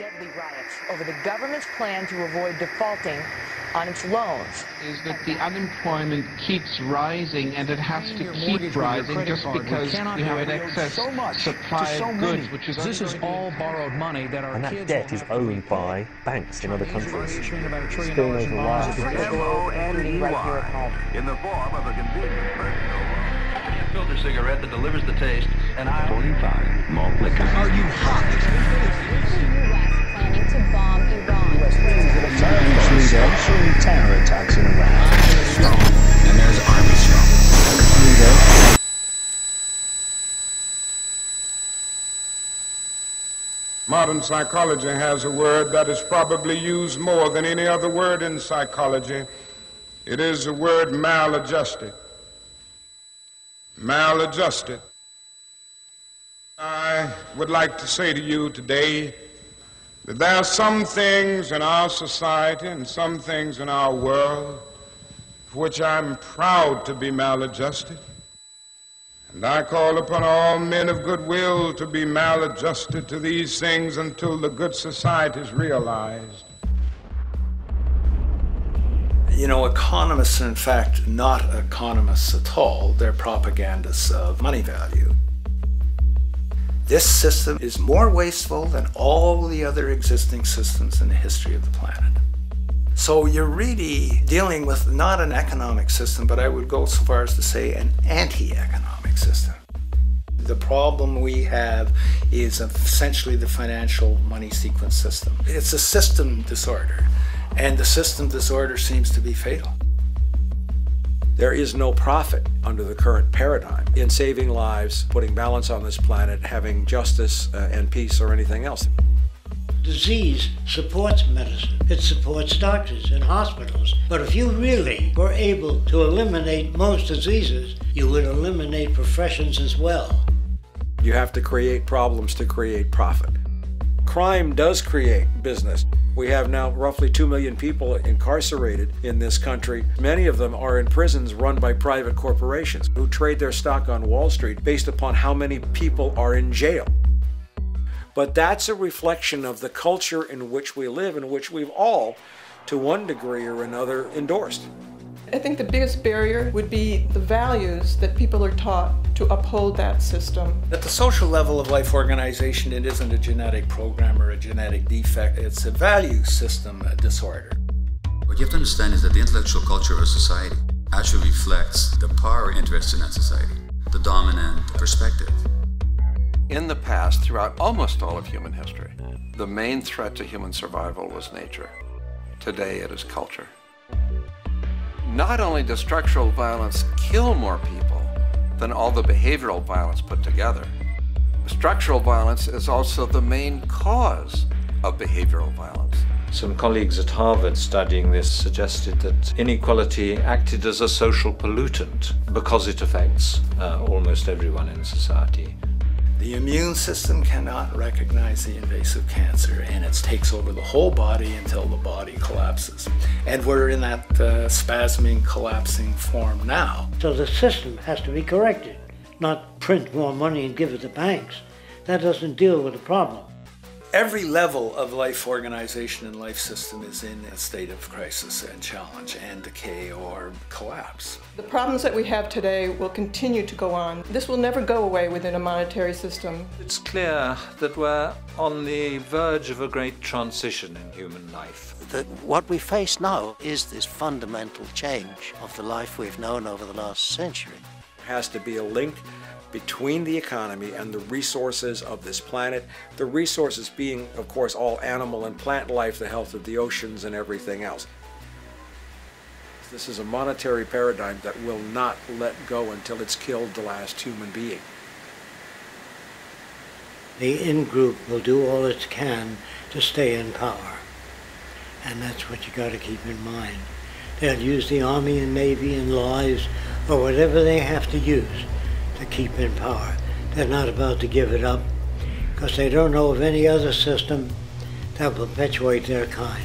deadly riots over the government's plan to avoid defaulting on its loans. Is that the unemployment keeps rising, and it has to keep rising just because you have an excess supply of goods, which is this is all borrowed money that our and that debt is owned by banks in other countries. Spilling over wires. M-O-N-E-Y in the form of a convenient personal filter cigarette that delivers the taste, and 45 malt liquor. Are you hot? Planning to bomb Iran. Sanctioning terror attacks in Iran. Strong. And there's Army Strong. Modern psychology has a word that is probably used more than any other word in psychology. It is the word maladjusted. Maladjusted. I would like to say to you today that there are some things in our society and some things in our world for which I'm proud to be maladjusted. And I call upon all men of goodwill to be maladjusted to these things until the good society is realized. You know, economists are in fact not economists at all. They're propagandists of money value. This system is more wasteful than all the other existing systems in the history of the planet. So you're really dealing with not an economic system, but I would go so far as to say an anti-economic system. The problem we have is essentially the financial money sequence system. It's a system disorder, and the system disorder seems to be fatal. There is no profit under the current paradigm in saving lives, putting balance on this planet, having justice and peace or anything else. Disease supports medicine. It supports doctors and hospitals. But if you really were able to eliminate most diseases, you would eliminate professions as well. You have to create problems to create profit. Crime does create business. We have now roughly 2 million people incarcerated in this country. Many of them are in prisons run by private corporations who trade their stock on Wall Street based upon how many people are in jail. But that's a reflection of the culture in which we live, in which we've all, to one degree or another, endorsed. I think the biggest barrier would be the values that people are taught to uphold that system. At the social level of life organization, it isn't a genetic program or a genetic defect. It's a value system disorder. What you have to understand is that the intellectual culture of a society actually reflects the power interests in that society, the dominant perspective. In the past, throughout almost all of human history, the main threat to human survival was nature. Today it is culture. Not only does structural violence kill more people than all the behavioral violence put together, structural violence is also the main cause of behavioral violence. Some colleagues at Harvard studying this suggested that inequality acted as a social pollutant because it affects almost everyone in society. The immune system cannot recognize the invasive cancer, and it takes over the whole body until the body collapses. And we're in that spasming, collapsing form now. So the system has to be corrected, not print more money and give it to banks. That doesn't deal with the problem. Every level of life organization and life system is in a state of crisis and challenge and decay or collapse. The problems that we have today will continue to go on. This will never go away within a monetary system. It's clear that we're on the verge of a great transition in human life. That what we face now is this fundamental change of the life we've known over the last century. There has to be a link between the economy and the resources of this planet, the resources being, of course, all animal and plant life, the health of the oceans and everything else. This is a monetary paradigm that will not let go until it's killed the last human being. The in-group will do all it can to stay in power. And that's what you got to keep in mind. They'll use the Army and Navy and lies or whatever they have to use to keep in power. They're not about to give it up because they don't know of any other system that will perpetuate their kind.